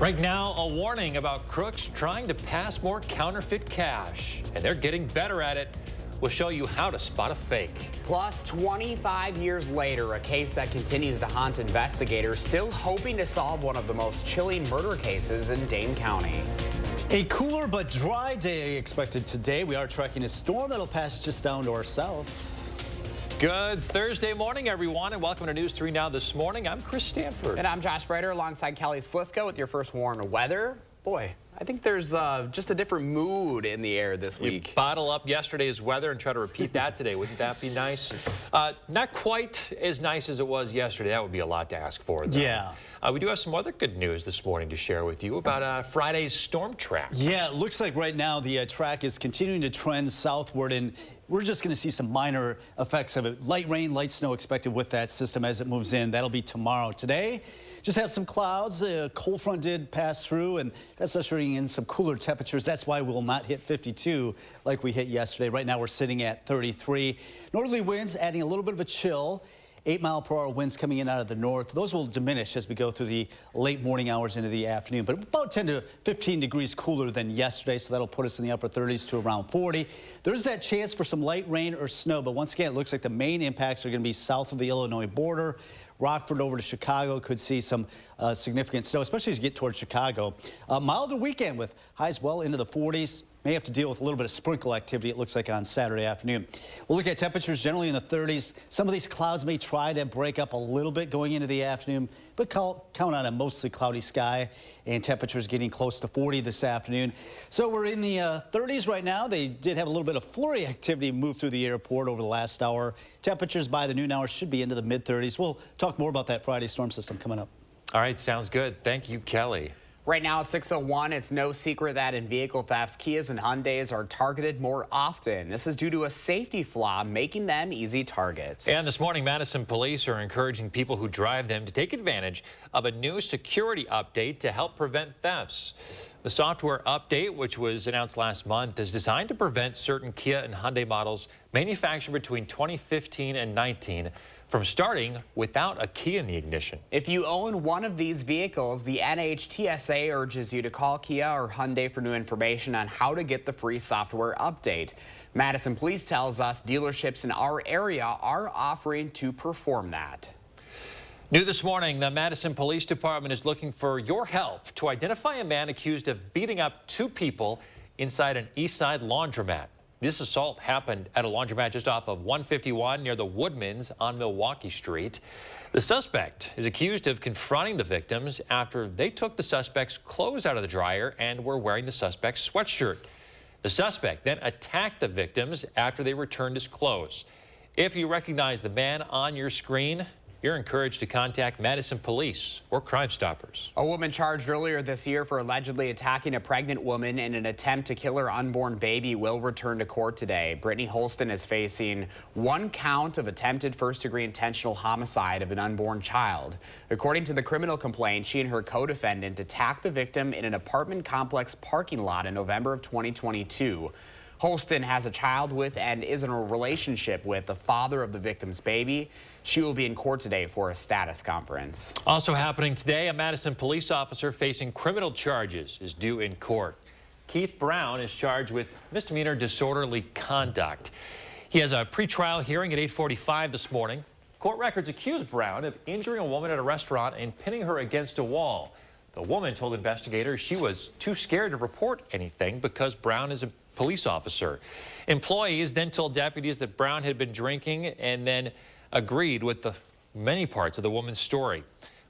Right now, a warning about crooks trying to pass more counterfeit cash, and they're getting better at it. We'll show you how to spot a fake. Plus, 25 years later, a case that continues to haunt investigators, still hoping to solve one of the most chilling murder cases in Dane County. A cooler but dry day expected today. We are tracking a storm that'll pass just down to our south. Good Thursday morning, everyone, and welcome to News 3 Now this morning. I'm Chris Stanford. And I'm Josh Breiter alongside Kelly Slifka with your first warn weather. Boy, I think there's just a different mood in the air this week. You bottle up yesterday's weather and try to repeat that today. Wouldn't that be nice? Not quite as nice as it was yesterday. That would be a lot to ask for, though. Yeah. We do have some other good news this morning to share with you about Friday's storm track. Yeah, it looks like right now the track is continuing to trend southward, and we're just going to see some minor effects of it. Light rain, light snow expected with that system as it moves in. That'll be tomorrow. Today, just have some clouds. A cold front did pass through, and that's ushering in some cooler temperatures. That's why we'll not hit 52 like we hit yesterday. Right now, we're sitting at 33. Northerly winds adding a little bit of a chill. 8-mile-per-hour winds coming in out of the north. Those will diminish as we go through the late morning hours into the afternoon, but about 10 to 15 degrees cooler than yesterday, so that'll put us in the upper 30s to around 40. There's that chance for some light rain or snow, but once again, it looks like the main impacts are going to be south of the Illinois border. Rockford over to Chicago could see some significant snow, especially as you get towards Chicago. Milder weekend with highs well into the 40s. May have to deal with a little bit of sprinkle activity, it looks like, on Saturday afternoon. We'll look at temperatures generally in the 30s. Some of these clouds may try to break up a little bit going into the afternoon, but count on a mostly cloudy sky and temperatures getting close to 40 this afternoon. So we're in the 30s right now. They did have a little bit of flurry activity move through the airport over the last hour. Temperatures by the noon hour should be into the mid-30s. We'll talk more about that Friday storm system coming up. All right, sounds good. Thank you, Kelly. Right now at 6:01, it's no secret that in vehicle thefts, Kias and Hyundais are targeted more often. This is due to a safety flaw, making them easy targets. And this morning, Madison police are encouraging people who drive them to take advantage of a new security update to help prevent thefts. The software update, which was announced last month, is designed to prevent certain Kia and Hyundai models manufactured between 2015 and 19 from starting without a key in the ignition. If you own one of these vehicles, the NHTSA urges you to call Kia or Hyundai for new information on how to get the free software update. Madison Police tells us dealerships in our area are offering to perform that. New this morning, the Madison Police Department is looking for your help to identify a man accused of beating up 2 people inside an East Side laundromat. This assault happened at a laundromat just off of 151 near the Woodmans on Milwaukee Street. The suspect is accused of confronting the victims after they took the suspect's clothes out of the dryer and were wearing the suspect's sweatshirt. The suspect then attacked the victims after they returned his clothes. If you recognize the man on your screen, you're encouraged to contact Madison Police or Crime Stoppers. A woman charged earlier this year for allegedly attacking a pregnant woman in an attempt to kill her unborn baby will return to court today. Brittany Holston is facing 1 count of attempted first-degree intentional homicide of an unborn child. According to the criminal complaint, she and her co-defendant attacked the victim in an apartment complex parking lot in November of 2022. Holston has a child with and is in a relationship with the father of the victim's baby. She will be in court today for a status conference. Also happening today, a Madison police officer facing criminal charges is due in court. Keith Brown is charged with misdemeanor disorderly conduct. He has a pretrial hearing at 8:45 this morning. Court records accuse Brown of injuring a woman at a restaurant and pinning her against a wall. The woman told investigators she was too scared to report anything because Brown is a police officer. Employees then told deputies that Brown had been drinking and then agreed with the many parts of the woman's story.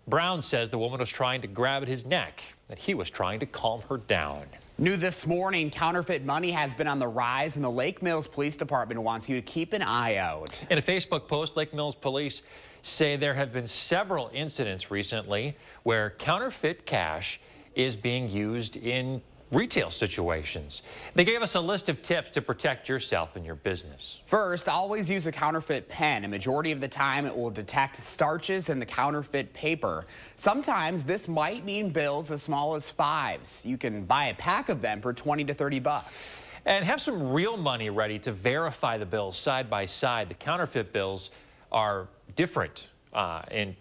Brown says the woman was trying to grab at his neck, that he was trying to calm her down. New this morning, counterfeit money has been on the rise, and the Lake Mills Police Department wants you to keep an eye out. In a Facebook post, Lake Mills Police say there have been several incidents recently where counterfeit cash is being used in retail situations. They gave us a list of tips to protect yourself and your business. First, always use a counterfeit pen. A majority of the time, it will detect starches in the counterfeit paper. Sometimes this might mean bills as small as 5s. You can buy a pack of them for 20 to 30 bucks. And have some real money ready to verify the bills side by side. The counterfeit bills are different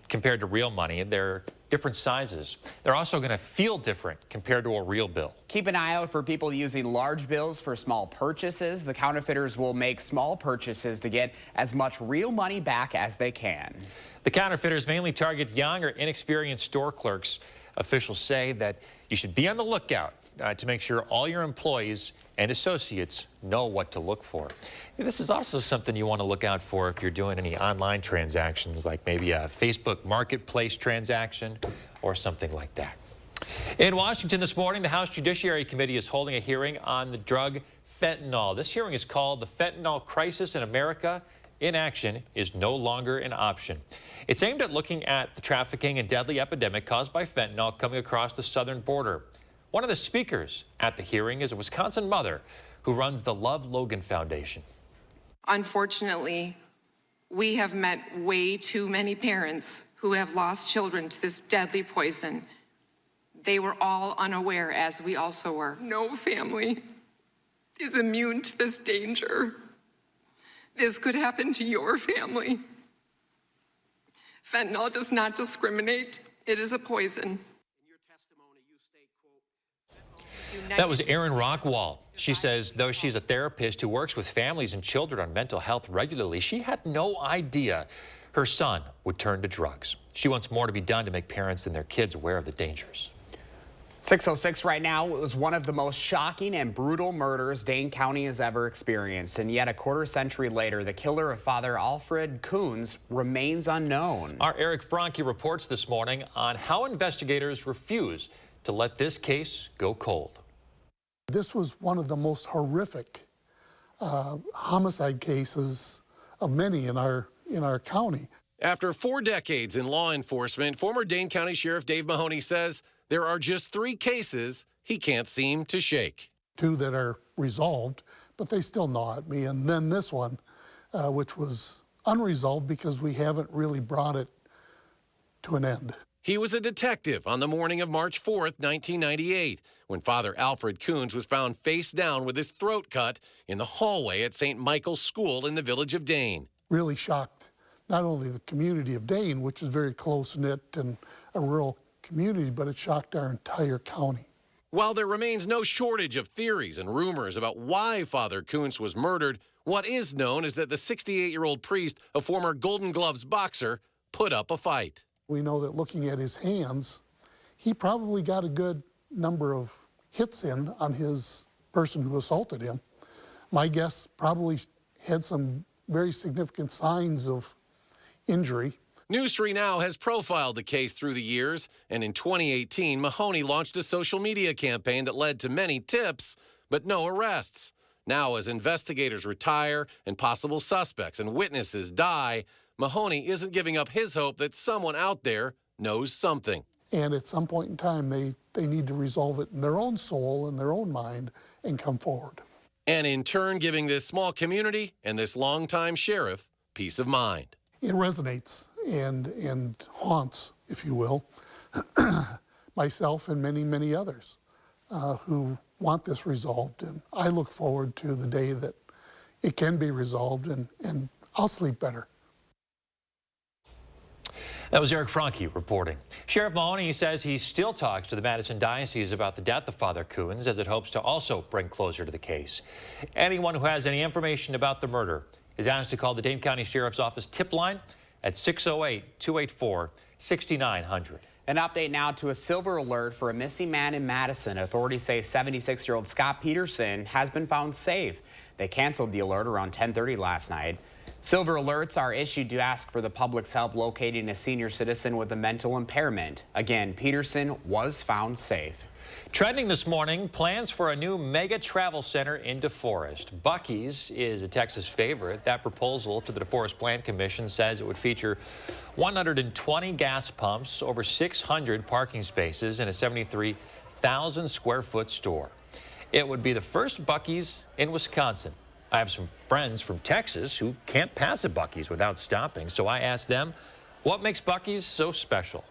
compared to real money. They're different sizes. They're also going to feel different compared to a real bill. Keep an eye out for people using large bills for small purchases. The counterfeiters will make small purchases to get as much real money back as they can. The counterfeiters mainly target young or inexperienced store clerks. Officials say that you should be on the lookout to make sure all your employees and associates know what to look for. This is also something you want to look out for if you're doing any online transactions, like maybe a Facebook Marketplace transaction or something like that. In Washington this morning, the House Judiciary Committee is holding a hearing on the drug fentanyl. This hearing is called "The Fentanyl Crisis in America. Inaction is no longer an option." It's aimed at looking at the trafficking and deadly epidemic caused by fentanyl coming across the southern border. One of the speakers at the hearing is a Wisconsin mother who runs the Love Logan Foundation. Unfortunately, we have met way too many parents who have lost children to this deadly poison. They were all unaware, as we also were. No family is immune to this danger. This could happen to your family. Fentanyl does not discriminate. It is a poison. That was Erin Rockwall. She says though she's a therapist who works with families and children on mental health regularly, she had no idea her son would turn to drugs. She wants more to be done to make parents and their kids aware of the dangers. 6:06 right now. It was one of the most shocking and brutal murders Dane County has ever experienced. And yet a quarter century later, the killer of Father Alfred Coons remains unknown. Our Eric Franke reports this morning on how investigators refuse to let this case go cold. This was one of the most horrific homicide cases of many in our county. After 4 decades in law enforcement, former Dane County Sheriff Dave Mahoney says there are just 3 cases he can't seem to shake. 2 that are resolved, but they still gnaw at me. And then this one, which was unresolved because we haven't really brought it to an end. He was a detective on the morning of March 4th, 1998, when Father Alfred Coons was found face down with his throat cut in the hallway at St. Michael's School in the village of Dane. Really shocked not only the community of Dane, which is very close-knit and a rural community, but it shocked our entire county. While there remains no shortage of theories and rumors about why Father Coons was murdered, what is known is that the 68-year-old priest, a former Golden Gloves boxer, put up a fight. We know that looking at his hands, he probably got a good number of hits in on his person who assaulted him. My guess probably had some very significant signs of injury. News 3 Now has profiled the case through the years, and in 2018, Mahoney launched a social media campaign that led to many tips, but no arrests. Now, as investigators retire and possible suspects and witnesses die, Mahoney isn't giving up his hope that someone out there knows something. And at some point in time, they need to resolve it in their own soul and their own mind and come forward. And in turn, giving this small community and this longtime sheriff peace of mind. It resonates and haunts, if you will, myself and many, many others who want this resolved. And I look forward to the day that it can be resolved and I'll sleep better. That was Eric Franke reporting. Sheriff Mahoney says he still talks to the Madison Diocese about the death of Father Coons, as it hopes to also bring closure to the case. Anyone who has any information about the murder is asked to call the Dane County Sheriff's Office tip line at 608-284-6900. An update now to a silver alert for a missing man in Madison. Authorities say 76-year-old Scott Peterson has been found safe. They canceled the alert around 10:30 last night. Silver alerts are issued to ask for the public's help locating a senior citizen with a mental impairment. Again, Peterson was found safe. Trending this morning, plans for a new mega travel center in DeForest. Buc-ee's is a Texas favorite. That proposal to the DeForest Plan Commission says it would feature 120 gas pumps, over 600 parking spaces, and a 73,000 square foot store. It would be the first Buc-ee's in Wisconsin. I have some friends from Texas who can't pass a Buc-ee's without stopping, so I asked them, what makes Buc-ee's so special?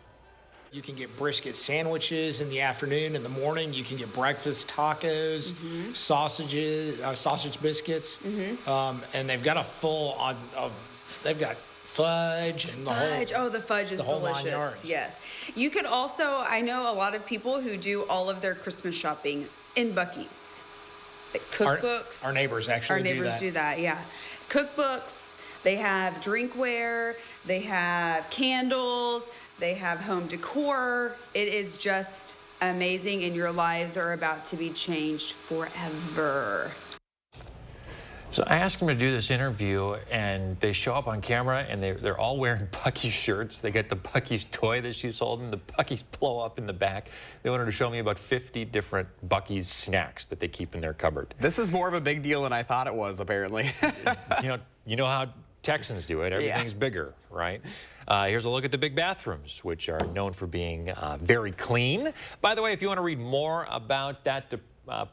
You can get brisket sandwiches in the afternoon, in the morning. You can get breakfast tacos, sausages, sausage biscuits, and they've got a full fudge and the The fudge is whole 9 delicious. yards. Yes. You could also, I know a lot of people who do all of their Christmas shopping in Buc-ee's. Like cookbooks. Our neighbors actually do that. Our neighbors do that, yeah. Cookbooks, they have drinkware, they have candles, they have home decor. It is just amazing, and your lives are about to be changed forever. So I asked them to do this interview, and they show up on camera, and they're all wearing Buc-ee's shirts. They got the Buc-ee's toy that she's holding. The Buc-ee's blow up in the back. They wanted to show me about 50 different Buc-ee's snacks that they keep in their cupboard. This is more of a big deal than I thought it was, apparently. You know how Texans do it. Everything's bigger, right? Here's a look at the big bathrooms, which are known for being very clean. By the way, if you want to read more about that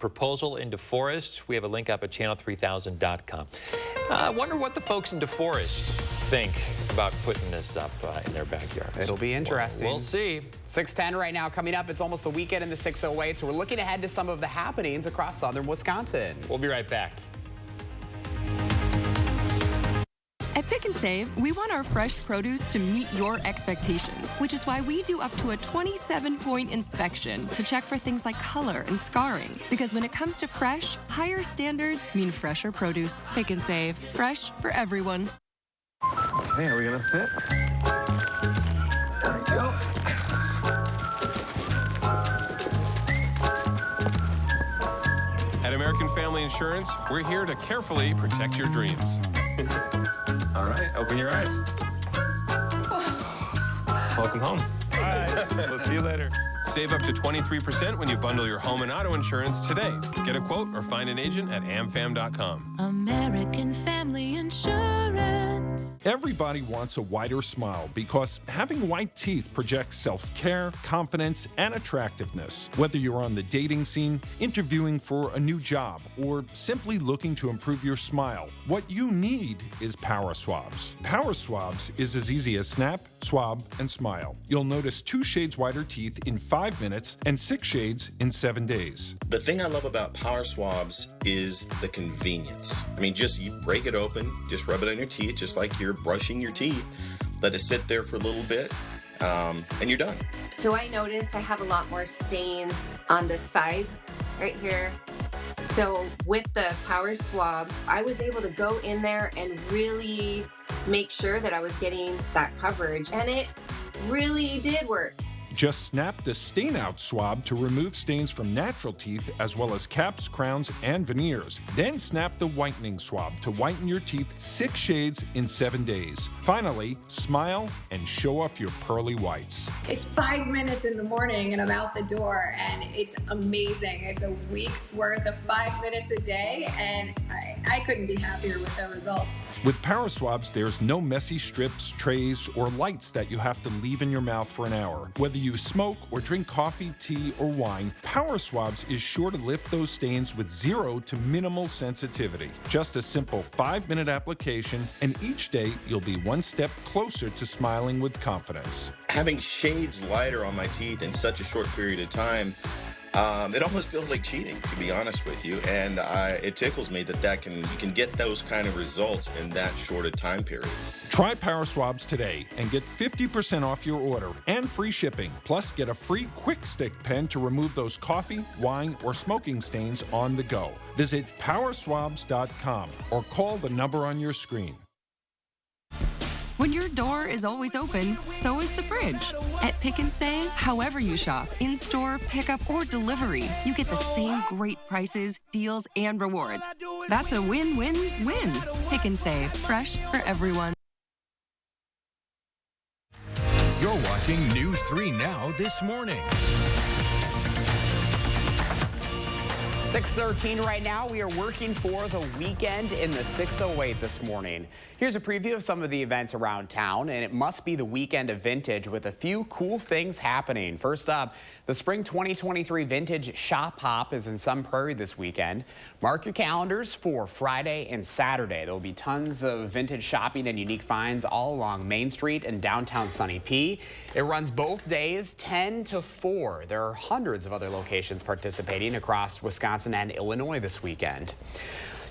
proposal in DeForest, we have a link up at channel3000.com. I wonder what the folks in DeForest think about putting this up in their backyard. It'll be interesting. We'll see. 6:10 right now. Coming up, it's almost the weekend in the 608, so we're looking ahead to some of the happenings across southern Wisconsin. We'll be right back. At Pick and Save, we want our fresh produce to meet your expectations, which is why we do up to a 27-point inspection to check for things like color and scarring. Because when it comes to fresh, higher standards mean fresher produce. Pick and Save, fresh for everyone. Okay, are we gonna fit? There we go. At American Family Insurance, we're here to carefully protect your dreams. All right, open your eyes. Welcome home. All right, we'll see you later. Save up to 23% when you bundle your home and auto insurance today. Get a quote or find an agent at amfam.com. American Family Insurance. Everybody wants a whiter smile because having white teeth projects self-care, confidence, and attractiveness. Whether you're on the dating scene, interviewing for a new job, or simply looking to improve your smile, what you need is Power Swabs. Power Swabs is as easy as snap, swab, and smile. You'll notice 2 shades whiter teeth in 5 minutes and 6 shades in 7 days. The thing I love about Power Swabs is the convenience. I mean, just you break it open, just rub it on your teeth, just like you're brushing your teeth. Let it sit there for a little bit, and you're done. So I noticed I have a lot more stains on the sides right here. So with the Power Swab, I was able to go in there and really make sure that I was getting that coverage, and it really did work. Just snap the stain out swab to remove stains from natural teeth as well as caps, crowns, and veneers. Then snap the whitening swab to whiten your teeth 6 shades in 7 days. Finally, smile and show off your pearly whites. It's 5 minutes in the morning and I'm out the door, and it's amazing. It's a week's worth of 5 minutes a day, and I couldn't be happier with the results. With Power Swabs, there's no messy strips, trays, or lights that you have to leave in your mouth for an hour. Whether you smoke or drink coffee, tea, or wine, Power Swabs is sure to lift those stains with 0 to minimal sensitivity. Just a simple 5-minute application, and each day you'll be 1 step closer to smiling with confidence. Having shades lighter on my teeth in such a short period of time, it almost feels like cheating, to be honest with you, and it tickles me that you can get those kind of results in that short a time period. Try Power Swabs today and get 50% off your order and free shipping. Plus, get a free Quick Stick pen to remove those coffee, wine, or smoking stains on the go. Visit powerswabs.com or call the number on your screen. When your door is always open, so is the fridge. At Pick and Save, however you shop, in-store, pickup, or delivery, you get the same great prices, deals, and rewards. That's a win-win-win. Pick and Save, fresh for everyone. You're watching News 3 Now this morning. 6:13 right now. We are working for the weekend in the 608 this morning. Here's a preview of some of the events around town, and it must be the weekend of vintage with a few cool things happening. First up, the Spring 2023 Vintage Shop Hop is in Sun Prairie this weekend. Mark your calendars for Friday and Saturday. There will be tons of vintage shopping and unique finds all along Main Street and downtown Sunny P. It runs both days, 10 to 4. There are hundreds of other locations participating across Wisconsin and Illinois this weekend.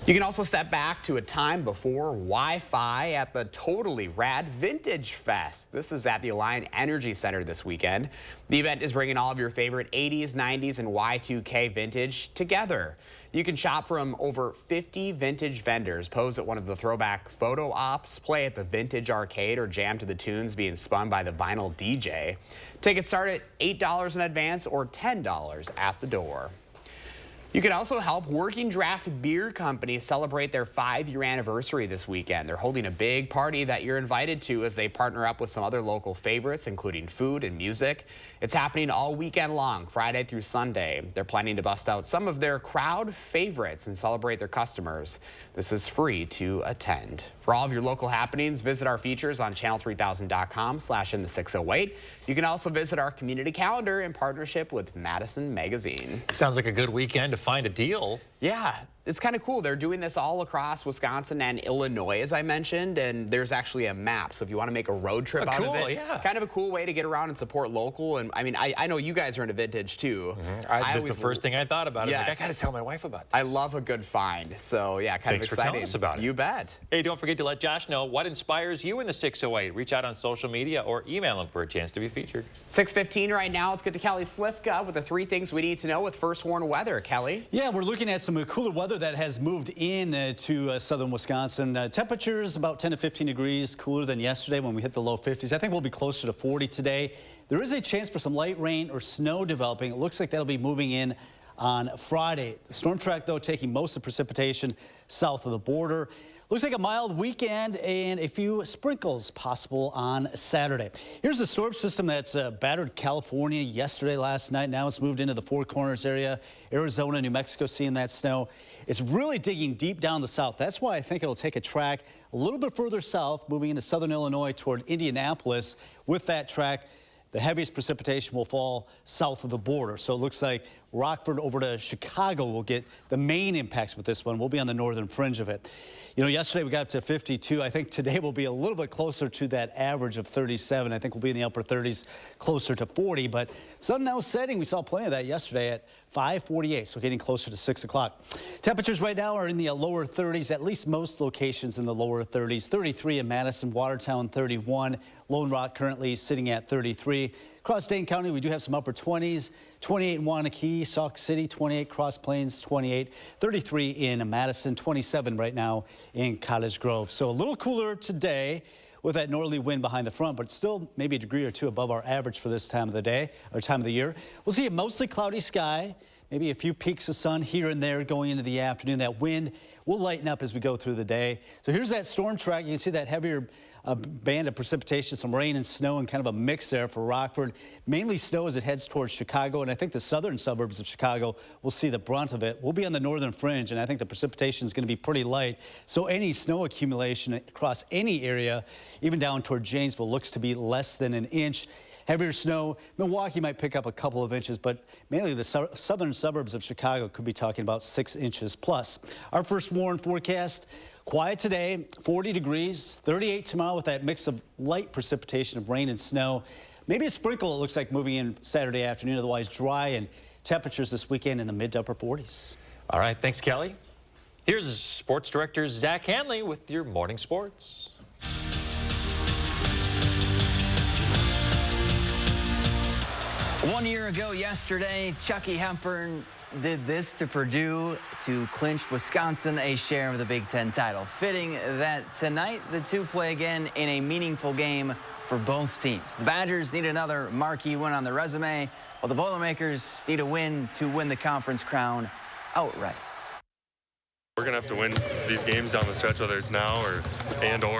You can also step back to a time before Wi-Fi at the Totally Rad Vintage Fest. This is at the Alliant Energy Center this weekend. The event is bringing all of your favorite 80s, 90s, and Y2K vintage together. You can shop from over 50 vintage vendors, pose at one of the throwback photo ops, play at the vintage arcade, or jam to the tunes being spun by the vinyl DJ. Tickets start at $8 in advance or $10 at the door. You can also help Working Draft Beer Company celebrate their 5-year anniversary this weekend. They're holding a big party that you're invited to as they partner up with some other local favorites, including food and music. It's happening all weekend long, Friday through Sunday. They're planning to bust out some of their crowd favorites and celebrate their customers. This is free to attend. For all of your local happenings, visit our features on channel3000.com/in608. You can also visit our community calendar in partnership with Madison Magazine. Sounds like a good weekend to find a deal. Yeah, it's kind of cool. They're doing this all across Wisconsin and Illinois, as I mentioned, and there's actually a map. So if you want to make a road trip out of it, kind of a cool way to get around and support local. And I mean, I know you guys are into vintage too. That's the first thing I thought about. Yes. Like, I got to tell my wife about it. I love a good find. So yeah, kind Thanks of for exciting. telling us about it. You bet. Hey, don't forget to let Josh know what inspires you in the 608. Reach out on social media or email him for a chance to be featured. 6:15 right now. Let's get to Kelly Slifka with the 3 things we need to know with First Warn weather. Kelly? Yeah, we're looking at some cooler weather that has moved in to southern Wisconsin. Temperatures about 10 to 15 degrees cooler than yesterday when we hit the low 50s. I think we'll be closer to 40 today. There is a chance for some light rain or snow developing. It looks like that'll be moving in on Friday. The storm track, though, taking most of the precipitation south of the border. Looks like a mild weekend and a few sprinkles possible on Saturday. Here's the storm system that's battered California yesterday, last night. Now it's moved into the Four Corners area. Arizona, New Mexico seeing that snow. It's really digging deep down the south. That's why I think it'll take a track a little bit further south, moving into southern Illinois toward Indianapolis. With that track, the heaviest precipitation will fall south of the border. So it looks like Rockford over to Chicago will get the main impacts with this one. We'll be on the northern fringe of it. You know, yesterday we got up to 52. I think today we'll be a little bit closer to that average of 37. I think we'll be in the upper 30s, closer to 40. But sun now setting. We saw plenty of that yesterday at 5:48, so getting closer to 6 o'clock. Temperatures right now are in the lower 30s, at least most locations in the lower 30s. 33 in Madison, Watertown 31. Lone Rock currently sitting at 33. Across Dane County, we do have some upper 20s. 28 in Waunakee, Sauk City, 28, Cross Plains, 28, 33 in Madison, 27 right now in Cottage Grove. So a little cooler today with that northerly wind behind the front, but still maybe a degree or two above our average for this time of the day or time of the year. We'll see a mostly cloudy sky, maybe a few peaks of sun here and there going into the afternoon. That wind will lighten up as we go through the day. So here's that storm track. You can see that heavier band of precipitation, some rain and snow, and kind of a mix there for Rockford. Mainly snow as it heads towards Chicago, and I think the southern suburbs of Chicago will see the brunt of it. We'll be on the northern fringe, and I think the precipitation is going to be pretty light. So any snow accumulation across any area, even down toward Janesville, looks to be less than an inch. Heavier snow, Milwaukee might pick up a couple of inches, but mainly the southern suburbs of Chicago could be talking about 6 inches plus. Our first warn forecast, quiet today, 40 degrees, 38 tomorrow with that mix of light precipitation of rain and snow. Maybe a sprinkle, it looks like, moving in Saturday afternoon, otherwise dry, and temperatures this weekend in the mid to upper 40s. All right, thanks, Kelly. Here's sports director Zach Hanley with your morning sports. 1 year ago yesterday, Chucky Hepburn did this to Purdue to clinch Wisconsin a share of the Big Ten title. Fitting that tonight the two play again in a meaningful game for both teams. The Badgers need another marquee win on their resume, while the Boilermakers need a win to win the conference crown outright. We're going to have to win these games down the stretch, whether it's now or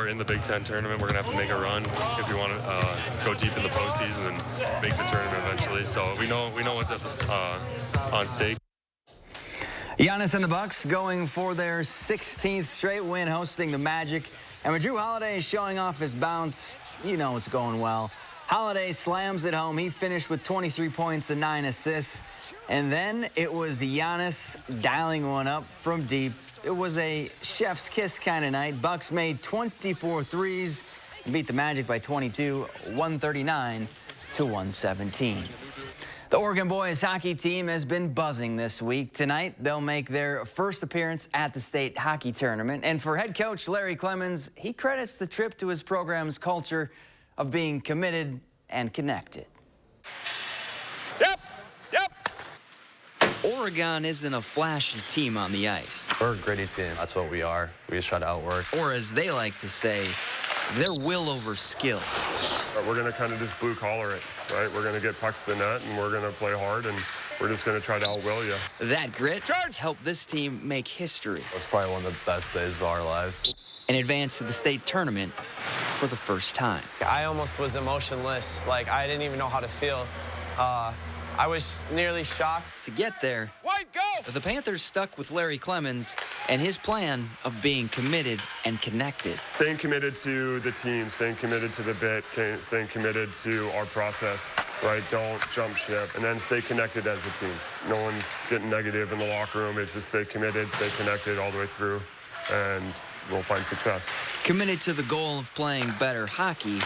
in the Big Ten tournament. We're going to have to make a run if we want to go deep in the postseason and make the tournament eventually. So we know what's on stake. Giannis and the Bucks going for their 16th straight win, hosting the Magic. And when Drew Holiday is showing off his bounce, you know it's going well. Holiday slams it home. He finished with 23 points and 9 assists. And then it was Giannis dialing one up from deep. It was a chef's kiss kind of night. Bucks made 24 threes and beat the Magic by 22, 139 to 117. The Oregon boys hockey team has been buzzing this week. Tonight, they'll make their first appearance at the state hockey tournament. And for head coach Larry Clemens, he credits the trip to his program's culture of being committed and connected. Oregon isn't a flashy team on the ice. We're a gritty team. That's what we are. We just try to outwork. Or as they like to say, they're will over skill. We're going to kind of just blue collar it, right? We're going to get pucks to the net, and we're going to play hard, and we're just going to try to outwill you. That grit helped this team make history. It's probably one of the best days of our lives. And advance to the state tournament for the first time. I almost was emotionless. Like, I didn't even know how to feel. I was nearly shocked. To get there, the Panthers stuck with Larry Clemens and his plan of being committed and connected. Staying committed to the team, staying committed to the bit, staying committed to our process, right? Don't jump ship, and then stay connected as a team. No one's getting negative in the locker room. It's just stay committed, stay connected all the way through, and we'll find success. Committed to the goal of playing better hockey.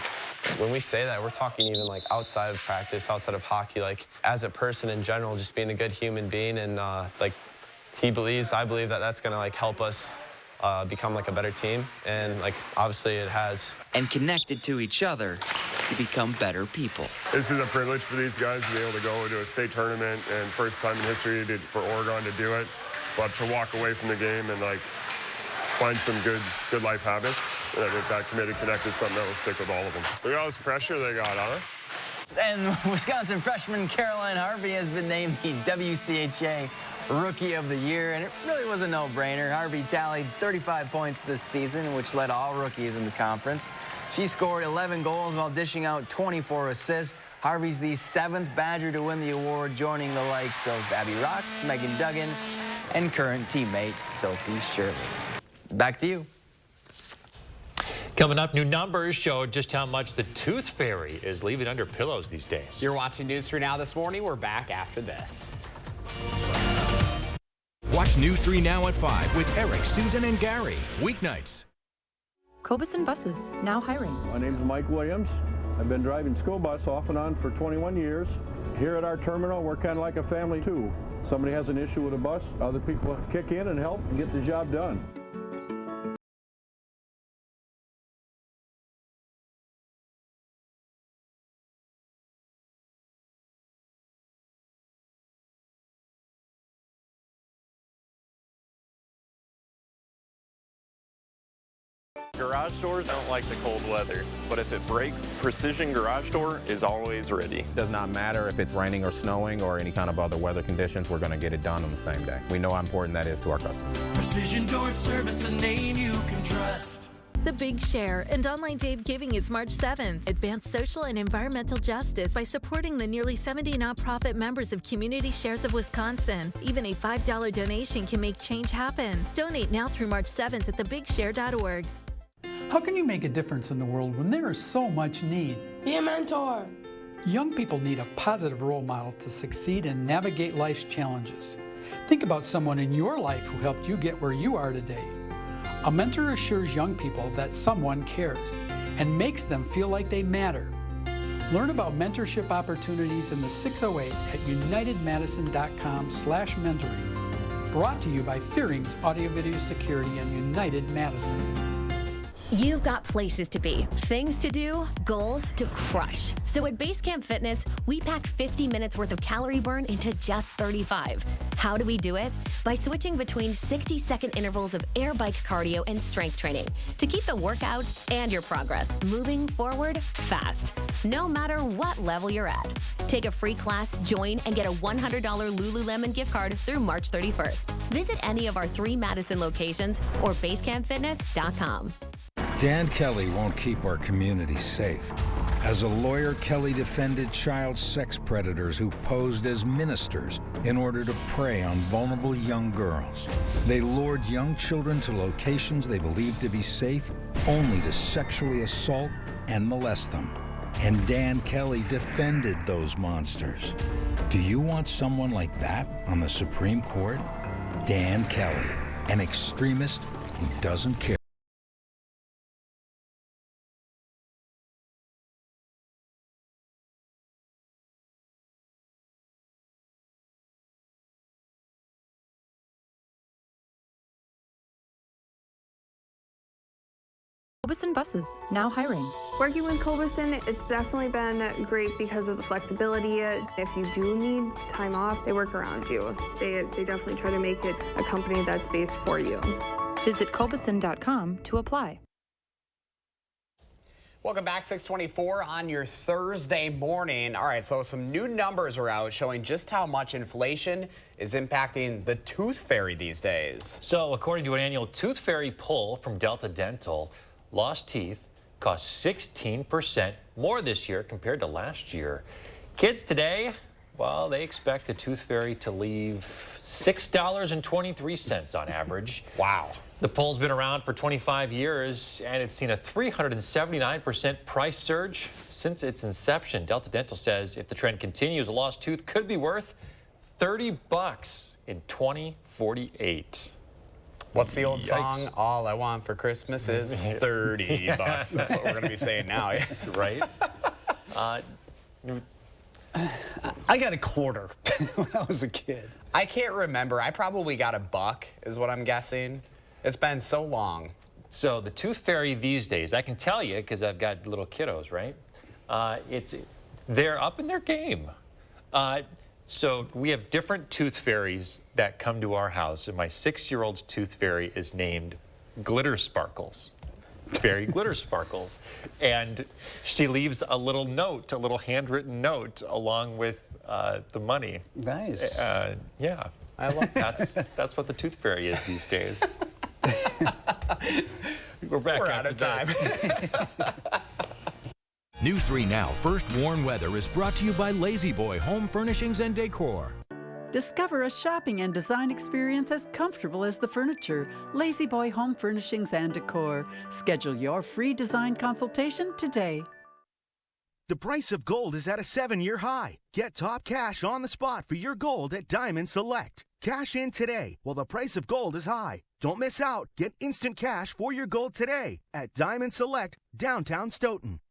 When we say that, we're talking even like outside of practice, outside of hockey, like as a person in general, just being a good human being. And like I believe that that's going to like help us become like a better team. And like obviously it has. And connected to each other to become better people. This is a privilege for these guys to be able to go to a state tournament, and first time in history for Oregon to do it. But to walk away from the game and like find some good life habits. And I think that committed, connected, something that will stick with all of them. Look at all this pressure they got, huh? And Wisconsin freshman Caroline Harvey has been named the WCHA Rookie of the Year, and it really was a no-brainer. Harvey tallied 35 points this season, which led all rookies in the conference. She scored 11 goals while dishing out 24 assists. Harvey's the 7th Badger to win the award, joining the likes of Abby Rock, Megan Duggan, and current teammate Sophie Shirley. Back to you. Coming up, new numbers show just how much the tooth fairy is leaving under pillows these days. You're watching News 3 Now this morning. We're back after this. Watch News 3 Now at 5 with Eric, Susan, and Gary. Weeknights. Cobison Buses, now hiring. My name's Mike Williams. I've been driving school bus off and on for 21 years. Here at our terminal, we're kind of like a family, too. Somebody has an issue with a bus, other people kick in and help and get the job done. Garage doors don't like the cold weather, but if it breaks, Precision Garage Door is always ready. Does not matter if it's raining or snowing or any kind of other weather conditions, we're going to get it done on the same day. We know how important that is to our customers. Precision Door Service, a name you can trust. The Big Share and Online Day of Giving is March 7th. Advance social and environmental justice by supporting the nearly 70 nonprofit members of Community Shares of Wisconsin. Even a $5 donation can make change happen. Donate now through March 7th at thebigshare.org. How can you make a difference in the world when there is so much need? Be a mentor. Young people need a positive role model to succeed and navigate life's challenges. Think about someone in your life who helped you get where you are today. A mentor assures young people that someone cares and makes them feel like they matter. Learn about mentorship opportunities in the 608 at unitedmadison.com/mentoring. Brought to you by Fearing's Audio Video Security and United Madison. You've got places to be, things to do, goals to crush. So at Basecamp Fitness, we pack 50 minutes worth of calorie burn into just 35. How do we do it? By switching between 60-second intervals of air bike cardio and strength training to keep the workout and your progress moving forward fast, no matter what level you're at. Take a free class, join, and get a $100 Lululemon gift card through March 31st. Visit any of our 3 Madison locations or basecampfitness.com. Dan Kelly won't keep our community safe. As a lawyer, Kelly defended child sex predators who posed as ministers in order to prey on vulnerable young girls. They lured young children to locations they believed to be safe, only to sexually assault and molest them. And Dan Kelly defended those monsters. Do you want someone like that on the Supreme Court? Dan Kelly, an extremist who doesn't care. Cobison Buses, now hiring. Working with Cobison, it's definitely been great because of the flexibility. If you do need time off, they work around you. They definitely try to make it a company that's based for you. Visit Cobison.com to apply. Welcome back, 624 on your Thursday morning. All right, so some new numbers are out showing just how much inflation is impacting the tooth fairy these days. So according to an annual tooth fairy poll from Delta Dental, lost teeth cost 16% more this year compared to last year. Kids today, well, they expect the tooth fairy to leave $6.23 on average. Wow. The poll's been around for 25 years, and it's seen a 379% price surge since its inception. Delta Dental says if the trend continues, a lost tooth could be worth $30 in 2048. What's the old song? All I want for Christmas is $30. That's what we're going to be saying now. Right? I got a quarter when I was a kid. I can't remember. I probably got $1, is what I'm guessing. It's been so long. So the tooth fairy these days, I can tell you because I've got little kiddos, right? They're up in their game. So we have different tooth fairies that come to our house, and my 6-year-old's tooth fairy is named Glitter Sparkles. Fairy Glitter Sparkles. And she leaves a little note, a little handwritten note, along with the money. Nice. Yeah. I love that's what the tooth fairy is these days. We're out of time. News 3 Now First Warn Weather is brought to you by Lazy Boy Home Furnishings and Decor. Discover a shopping and design experience as comfortable as the furniture. Lazy Boy Home Furnishings and Decor. Schedule your free design consultation today. The price of gold is at a 7-year high. Get top cash on the spot for your gold at Diamond Select. Cash in today while the price of gold is high. Don't miss out. Get instant cash for your gold today at Diamond Select, downtown Stoughton.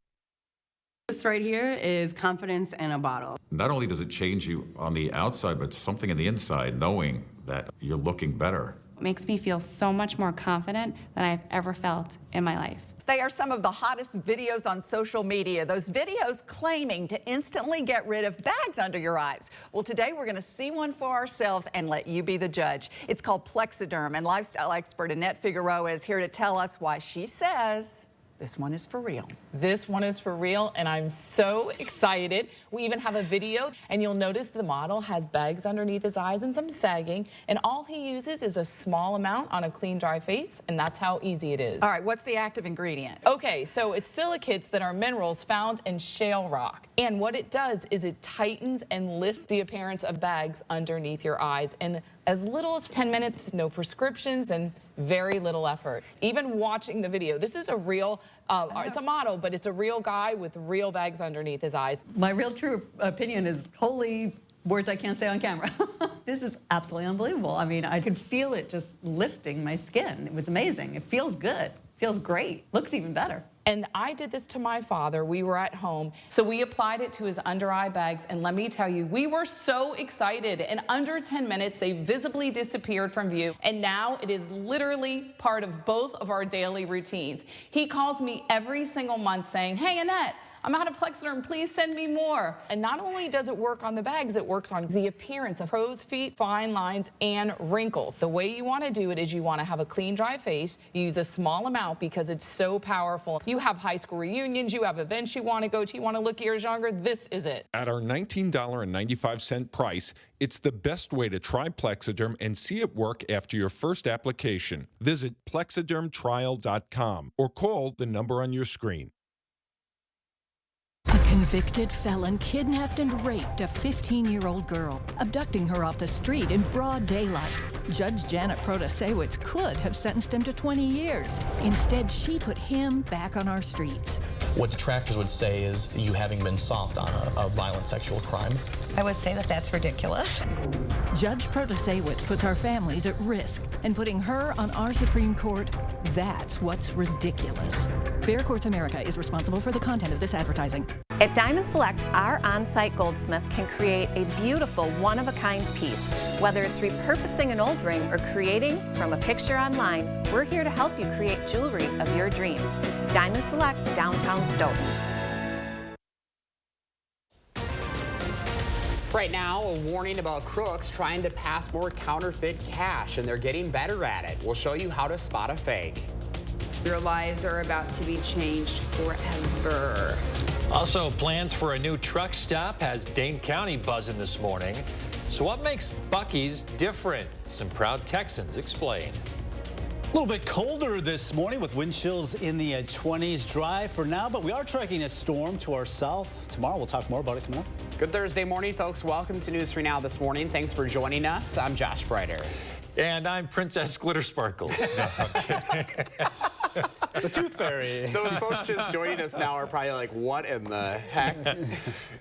This right here is confidence in a bottle. Not only does it change you on the outside, but something in the inside, knowing that you're looking better. It makes me feel so much more confident than I've ever felt in my life. They are some of the hottest videos on social media. Those videos claiming to instantly get rid of bags under your eyes. Well, today we're going to see one for ourselves and let you be the judge. It's called Plexiderm, and lifestyle expert Annette Figueroa is here to tell us why she says this one is for real. This one is for real, and I'm so excited. We even have a video, and you'll notice the model has bags underneath his eyes and some sagging, and all he uses is a small amount on a clean, dry face, and that's how easy it is. All right, what's the active ingredient? Okay, so it's silicates that are minerals found in shale rock, and what it does is it tightens and lifts the appearance of bags underneath your eyes, and as little as 10 minutes, no prescriptions, and very little effort. Even watching the video, this is a real, it's a model, but it's a real guy with real bags underneath his eyes. My real true opinion is holy words I can't say on camera. This is absolutely unbelievable. I mean, I could feel it just lifting my skin. It was amazing. It feels good. Feels great. Looks even better. And I did this to my father. We were at home. So we applied it to his under eye bags. And let me tell you, we were so excited. In under 10 minutes, they visibly disappeared from view. And now it is literally part of both of our daily routines. He calls me every single month saying, "Hey, Annette, I'm out of Plexiderm, please send me more." And not only does it work on the bags, it works on the appearance of crow's feet, fine lines, and wrinkles. The way you want to do it is you want to have a clean, dry face. You use a small amount because it's so powerful. You have high school reunions, you have events you want to go to, you want to look years younger, this is it. At our $19.95 price, it's the best way to try Plexiderm and see it work after your first application. Visit plexidermtrial.com or call the number on your screen. A convicted felon kidnapped and raped a 15-year-old girl, abducting her off the street in broad daylight. Judge Janet Protasewicz could have sentenced him to 20 years. Instead, she put him back on our streets. What detractors would say is you having been soft on a violent sexual crime. I would say that that's ridiculous. Judge Protasewicz puts our families at risk, and putting her on our Supreme Court, that's what's ridiculous. Fair Courts America is responsible for the content of this advertising. At Diamond Select, our on-site goldsmith can create a beautiful one-of-a-kind piece. Whether it's repurposing an old ring or creating from a picture online, we're here to help you create jewelry of your dreams. Diamond Select, downtown Stoughton. Right now, a warning about crooks trying to pass more counterfeit cash, and they're getting better at it. We'll show you how to spot a fake. Your lives are about to be changed forever. Also, plans for a new truck stop has Dane County buzzing this morning. So what makes Buc-ee's different? Some proud Texans explain. A little bit colder this morning with wind chills in the 20s. Dry for now, but we are tracking a storm to our south. Tomorrow, we'll talk more about it coming up. Good Thursday morning, folks. Welcome to News 3 Now this morning. Thanks for joining us. I'm Josh Breiter. And I'm Princess Glitter Sparkles. No, I'm kidding. The Tooth Fairy. Those folks just joining us now are probably like, what in the heck?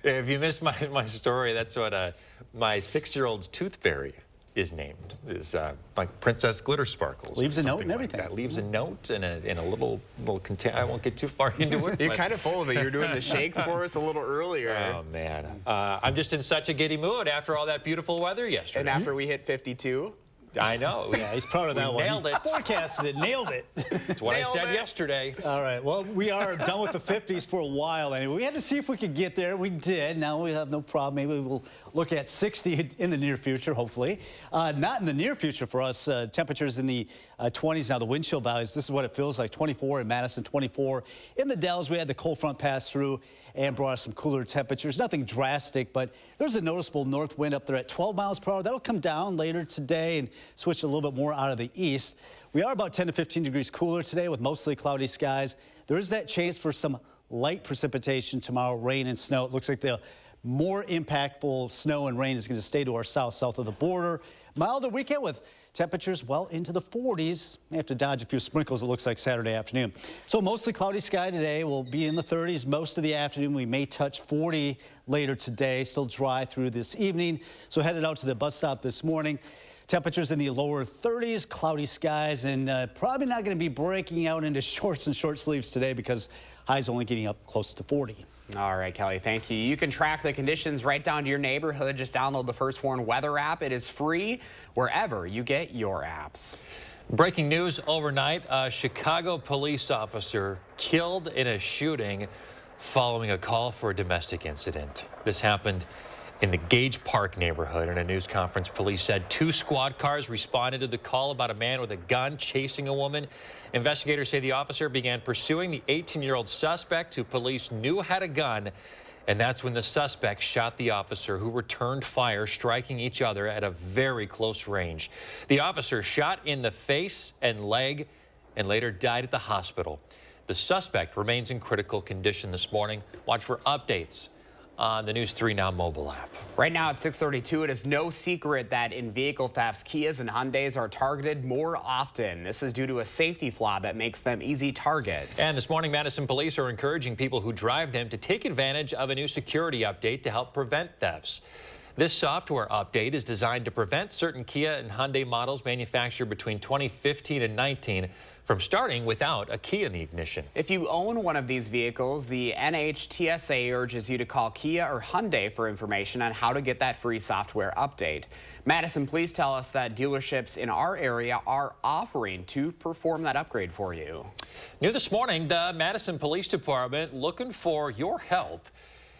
If you missed my story, that's what my 6-year-old's Tooth Fairy is named, is like Princess Glitter Sparkles. Leaves a note and everything. Like that. Leaves a note in a little container. I won't get too far into it. You're kind of full of it. You're doing the shakes for us a little earlier. Oh, man. I'm just in such a giddy mood after all that beautiful weather yesterday. And after we hit 52. I know. Yeah, he's proud of that one. Nailed it. Forecasted it. Nailed it. That's what I said yesterday. All right. Well, we are done with the 50s for a while anyway. We had to see if we could get there. We did. Now we have no problem. Maybe we'll look at 60 in the near future, hopefully. Not in the near future for us. Temperatures in the 20s now. The wind chill values, this is what it feels like. 24 in Madison, 24 in the Dells. We had the cold front pass through and brought us some cooler temperatures. Nothing drastic, but there's a noticeable north wind up there at 12 miles per hour. That'll come down later today and switch a little bit more out of the east. We are about 10 to 15 degrees cooler today with mostly cloudy skies. There is that chance for some light precipitation tomorrow, rain and snow. It looks like the more impactful snow and rain is going to stay to our south of the border. Milder weekend with temperatures well into the 40s. May have to dodge a few sprinkles, it looks like, Saturday afternoon. So mostly cloudy sky today. We'll be in the 30s most of the afternoon. We may touch 40 later today. Still dry through this evening. So headed out to the bus stop this morning. Temperatures in the lower 30s, cloudy skies, and probably not going to be breaking out into shorts and short sleeves today because highs only getting up close to 40. All right, Kelly, thank you. You can track the conditions right down to your neighborhood. Just download the First Warn weather app. It is free wherever you get your apps. Breaking news overnight, a Chicago police officer killed in a shooting following a call for a domestic incident. This happened in the Gage Park neighborhood. In a news conference, police said 2 squad cars responded to the call about a man with a gun chasing a woman. Investigators say the officer began pursuing the 18-year-old suspect who police knew had a gun, and that's when the suspect shot the officer, who returned fire, striking each other at a very close range. The officer shot in the face and leg and later died at the hospital. The suspect remains in critical condition this morning. Watch for updates on the News 3 Now mobile app. Right now at 6:32, it is no secret that in vehicle thefts, Kias and Hyundais are targeted more often. This is due to a safety flaw that makes them easy targets. And this morning, Madison police are encouraging people who drive them to take advantage of a new security update to help prevent thefts. This software update is designed to prevent certain Kia and Hyundai models manufactured between 2015 and 19 from starting without a key in the ignition. If you own one of these vehicles, the NHTSA urges you to call Kia or Hyundai for information on how to get that free software update. Madison police tell us that dealerships in our area are offering to perform that upgrade for you. New this morning, the Madison Police Department looking for your help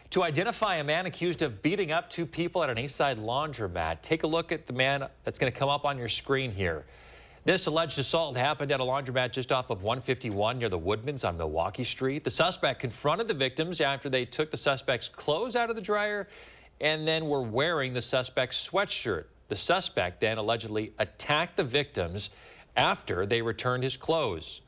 to identify a man accused of beating up 2 people at an Eastside laundromat. Take a look at the man that's going to come up on your screen here. This alleged assault happened at a laundromat just off of 151 near the Woodmans on Milwaukee Street. The suspect confronted the victims after they took the suspect's clothes out of the dryer and then were wearing the suspect's sweatshirt. The suspect then allegedly attacked the victims after they returned his clothes.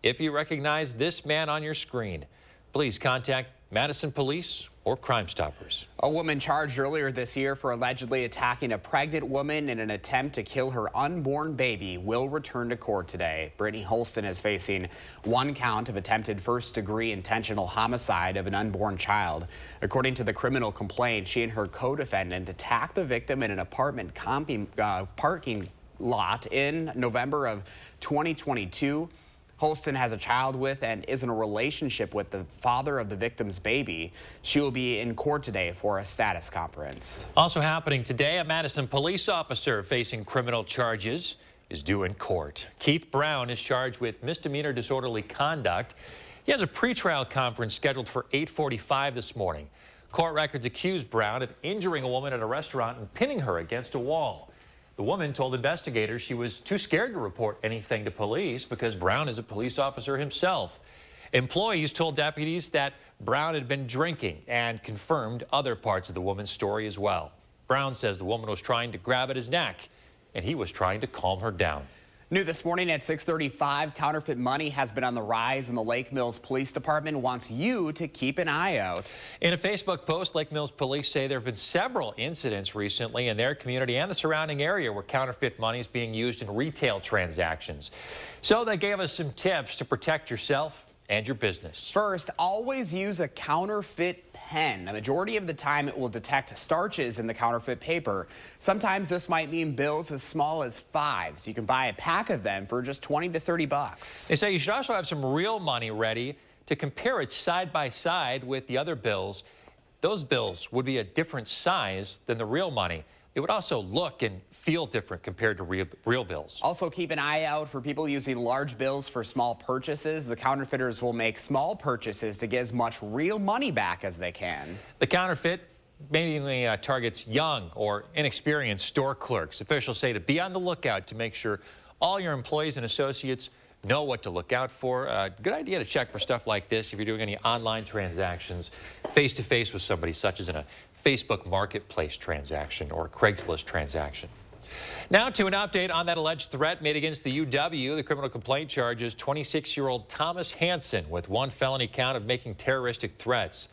If you recognize this man on your screen, please contact Madison Police or Crime Stoppers. A woman charged earlier this year for allegedly attacking a pregnant woman in an attempt to kill her unborn baby will return to court today. Brittany Holston is facing 1 count of attempted first-degree intentional homicide of an unborn child. According to the criminal complaint, she and her co-defendant attacked the victim in an apartment parking lot in November of 2022. Holston has a child with and is in a relationship with the father of the victim's baby. She will be in court today for a status conference. Also happening today, a Madison police officer facing criminal charges is due in court. Keith Brown is charged with misdemeanor disorderly conduct. He has a pretrial conference scheduled for 8:45 this morning. Court records accuse Brown of injuring a woman at a restaurant and pinning her against a wall. The woman told investigators she was too scared to report anything to police because Brown is a police officer himself. Employees told deputies that Brown had been drinking and confirmed other parts of the woman's story as well. Brown says the woman was trying to grab at his neck and he was trying to calm her down. New this morning at 6:35, counterfeit money has been on the rise, and the Lake Mills Police Department wants you to keep an eye out. In a Facebook post, Lake Mills police say there have been several incidents recently in their community and the surrounding area where counterfeit money is being used in retail transactions. So they gave us some tips to protect yourself and your business. First, always use a counterfeit pen. A majority of the time it will detect starches in the counterfeit paper. Sometimes this might mean bills as small as 5, so you can buy a pack of them for just 20 to 30 bucks. They say you should also have some real money ready to compare it side by side with the other bills. Those bills would be a different size than the real money. They would also look and feel different compared to real bills. Also keep an eye out for people using large bills for small purchases. The counterfeiters will make small purchases to get as much real money back as they can. The counterfeit mainly targets young or inexperienced store clerks. Officials say to be on the lookout to make sure all your employees and associates know what to look out for. Good idea to check for stuff like this if you're doing any online transactions face-to-face with somebody, such as in a Facebook Marketplace transaction or Craigslist transaction. Now to an update on that alleged threat made against the UW. The criminal complaint charges 26-year-old Thomas Hansen with 1 felony count of making terroristic threats.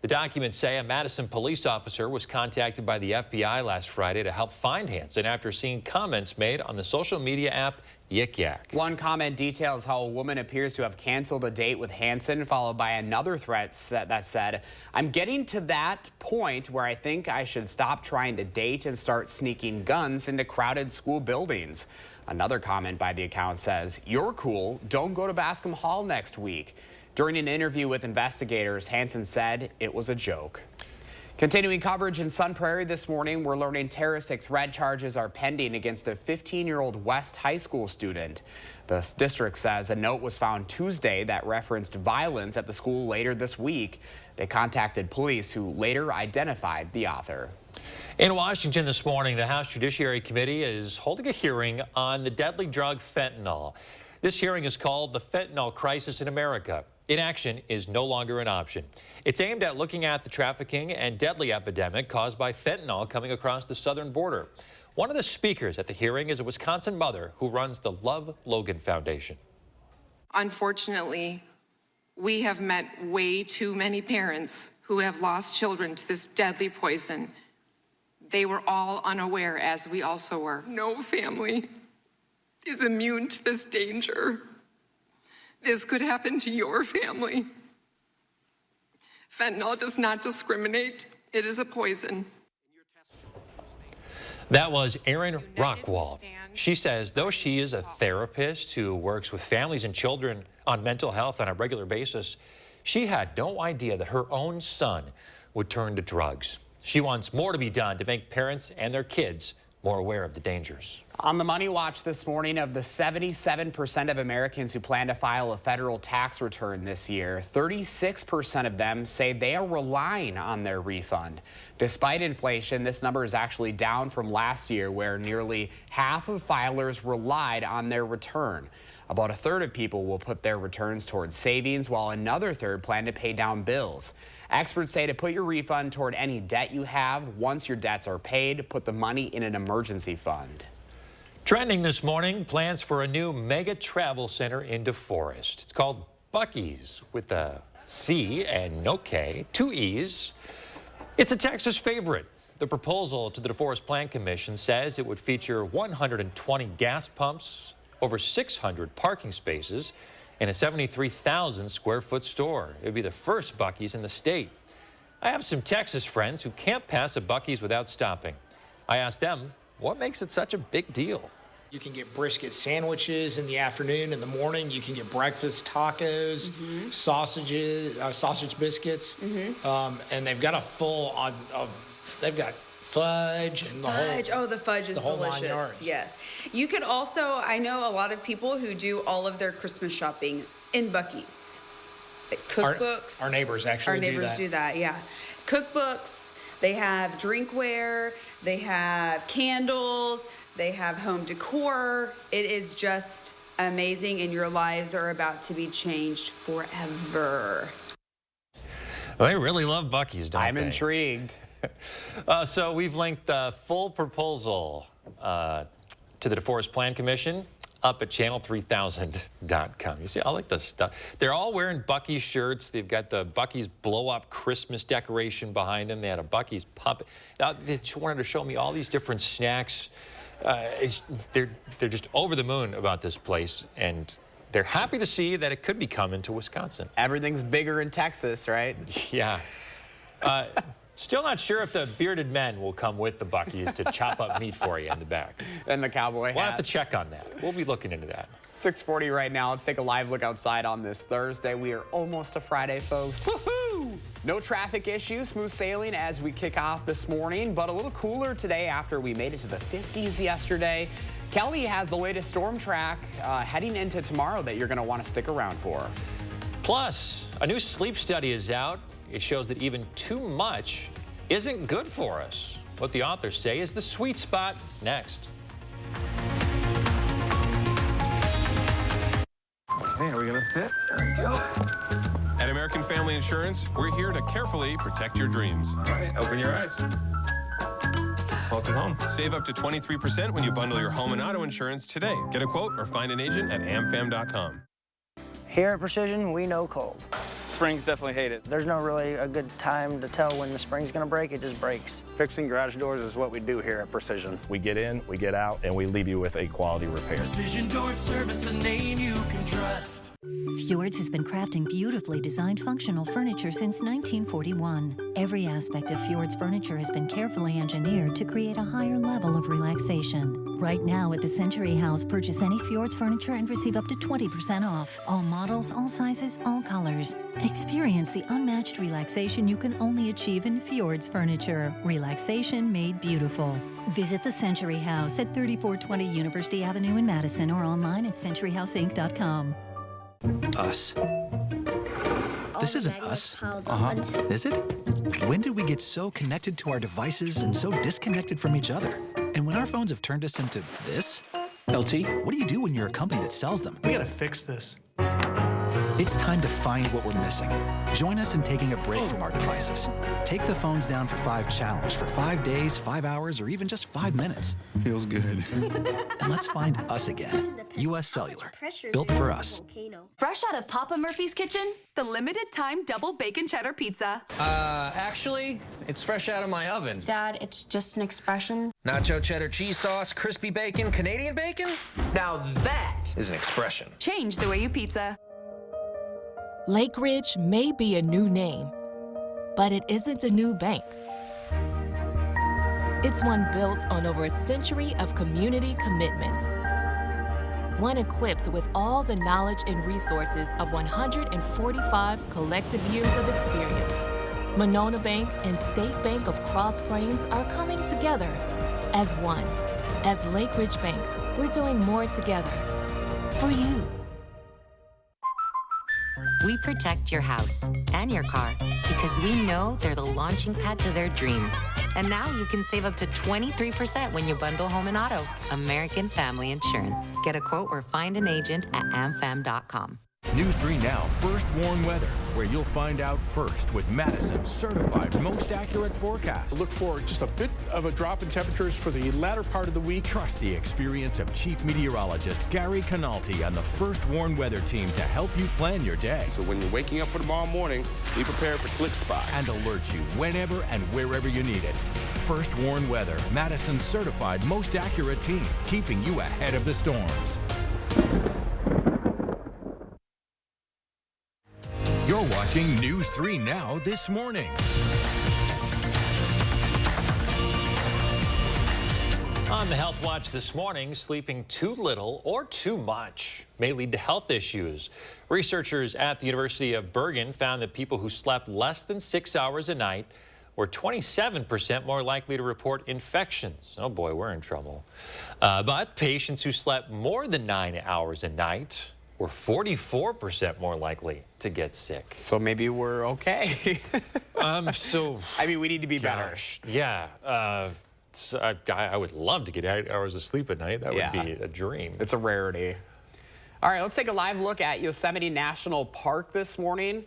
The documents say a Madison police officer was contacted by the FBI last Friday to help find Hansen after seeing comments made on the social media app Yik Yak. One comment details how a woman appears to have canceled a date with Hansen, followed by another threat that said, "I'm getting to that point where I think I should stop trying to date and start sneaking guns into crowded school buildings." Another comment by the account says, "You're cool, don't go to Bascom Hall next week." During an interview with investigators, Hansen said it was a joke. Continuing coverage in Sun Prairie this morning, we're learning terroristic threat charges are pending against a 15-year-old West High School student. The district says a note was found Tuesday that referenced violence at the school later this week. They contacted police, who later identified the author. In Washington this morning, the House Judiciary Committee is holding a hearing on the deadly drug fentanyl. This hearing is called the Fentanyl Crisis in America. Inaction is no longer an option. It's aimed at looking at the trafficking and deadly epidemic caused by fentanyl coming across the southern border. One of the speakers at the hearing is a Wisconsin mother who runs the Love Logan Foundation. Unfortunately, we have met way too many parents who have lost children to this deadly poison. They were all unaware, as we also were. No family is immune to this danger. This could happen to your family. Fentanyl does not discriminate. It is a poison. That was Erin Rockwall. She says though she is a therapist who works with families and children on mental health on a regular basis, she had no idea that her own son would turn to drugs. She wants more to be done to make parents and their kids more aware of the dangers. On the Money Watch this morning, of the 77% of Americans who plan to file a federal tax return this year, 36% of them say they are relying on their refund. Despite inflation, this number is actually down from last year, where nearly half of filers relied on their return. About a third of people will put their returns towards savings, while another third plan to pay down bills. Experts say to put your refund toward any debt you have. Once your debts are paid, put the money in an emergency fund. Trending this morning, plans for a new mega travel center in DeForest. It's called Buc-ee's with a C and no K, 2 E's. It's a Texas favorite. The proposal to the DeForest Plan Commission says it would feature 120 gas pumps, over 600 parking spaces, and a 73,000 square foot store. It would be the first Buc-ee's in the state. I have some Texas friends who can't pass a Buc-ee's without stopping. I asked them, what makes it such a big deal? You can get brisket sandwiches in the afternoon, in the morning. You can get breakfast tacos, sausages, sausage biscuits, and they've got a full they've got fudge and the fudge. whole, oh, the fudge is the whole delicious. 9 yards. Yes. You could also, I know a lot of people who do all of their Christmas shopping in Buc-ee's. cookbooks. Our neighbors actually do that. Our neighbors do that, yeah. Cookbooks, they have drinkware, they have candles, they have home decor. It is just amazing, and your lives are about to be changed forever. Well, they really love Buc-ee's, don't they? I'm intrigued. So we've linked the full proposal to the DeForest Plan Commission up at channel3000.com. You see, I like this stuff. They're all wearing Buc-ee's shirts. They've got the Buc-ee's blow-up Christmas decoration behind them. They had a Buc-ee's puppet. Now, they just wanted to show me all these different snacks. They're just over the moon about this place, and they're happy to see that it could be coming to Wisconsin. Everything's bigger in Texas, right? Yeah. Still not sure if the bearded men will come with the Buc-ee's to chop up meat for you in the back. And the cowboy hats. We'll have to check on that. We'll be looking into that. 6:40 right now. Let's take a live look outside on this Thursday. We are almost to Friday, folks. Woohoo! No traffic issues, smooth sailing as we kick off this morning, but a little cooler today after we made it to the 50s yesterday. Kelly has the latest storm track heading into tomorrow that you're going to want to stick around for. Plus, a new sleep study is out. It shows that even too much isn't good for us. What the authors say is the sweet spot next. Okay, are we gonna fit? There we go. At American Family Insurance, we're here to carefully protect your dreams. All right, open your eyes. Welcome home. Save up to 23% when you bundle your home and auto insurance today. Get a quote or find an agent at amfam.com. Here at Precision, we know cold. Springs definitely hate it. There's no really a good time to tell when the spring's gonna break, it just breaks. Fixing garage doors is what we do here at Precision. We get in, we get out, and we leave you with a quality repair. Precision Door Service, a name you can trust. Fjords has been crafting beautifully designed functional furniture since 1941. Every aspect of Fjords furniture has been carefully engineered to create a higher level of relaxation. Right now at the Century House, purchase any Fjords furniture and receive up to 20% off. All models, all sizes, all colors. Experience the unmatched relaxation you can only achieve in Fjords furniture. Relaxation made beautiful. Visit the Century House at 3420 University Avenue in Madison or online at centuryhouseinc.com. Us. This isn't us. Is it? When did we get so connected to our devices and so disconnected from each other? And when our phones have turned us into this? LT, what do you do when you're a company that sells them? We gotta fix this. It's time to find what we're missing. Join us in taking a break from our devices. Take the phones down for 5 challenge for 5 days, 5 hours, or even just 5 minutes. Feels good. And let's find us again. U.S. Cellular. Built for us. Fresh out of Papa Murphy's kitchen, the limited time double bacon cheddar pizza. Actually, it's fresh out of my oven. Dad, it's just an expression. Nacho cheddar cheese sauce, crispy bacon, Canadian bacon? Now that is an expression. Change the way you pizza. Lake Ridge may be a new name, but it isn't a new bank. It's one built on over a century of community commitment. One equipped with all the knowledge and resources of 145 collective years of experience. Monona Bank and State Bank of Cross Plains are coming together as one. As Lake Ridge Bank, we're doing more together for you. We protect your house and your car because we know they're the launching pad to their dreams. And now you can save up to 23% when you bundle home and auto. American Family Insurance. Get a quote or find an agent at amfam.com. News 3 Now First Warn Weather, where you'll find out first with Madison's certified most accurate forecast. Look for just a bit of a drop in temperatures for the latter part of the week. Trust the experience of Chief Meteorologist Gary Canalti and the First Warn Weather team to help you plan your day. So when you're waking up for tomorrow morning, be prepared for slick spots. And alert you whenever and wherever you need it. First Warn Weather, Madison's certified most accurate team, keeping you ahead of the storms. You're watching News 3 Now this morning. On the Health Watch this morning, sleeping too little or too much may lead to health issues. Researchers at the University of Bergen found that people who slept less than 6 hours a night were 27% more likely to report infections. Oh boy, we're in trouble. But patients who slept more than 9 hours a night We're 44% more likely to get sick. So maybe we're okay. So I mean, we need to be better. Yeah. So I would love to get 8 hours of sleep at night. That would be a dream. It's a rarity. All right, let's take a live look at Yosemite National Park this morning.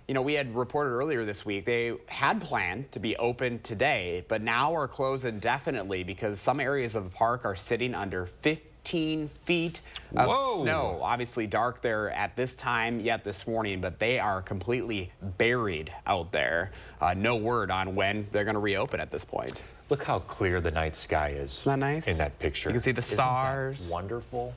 You know, we had reported earlier this week they had planned to be open today, but now are closed indefinitely because some areas of the park are sitting under 15 feet of snow. Obviously dark there at this time yet this morning, but they are completely buried out there. No word on when they're going to reopen at this point. Look how clear the night sky is. Isn't that nice? In that picture. You can see the stars. Isn't that wonderful.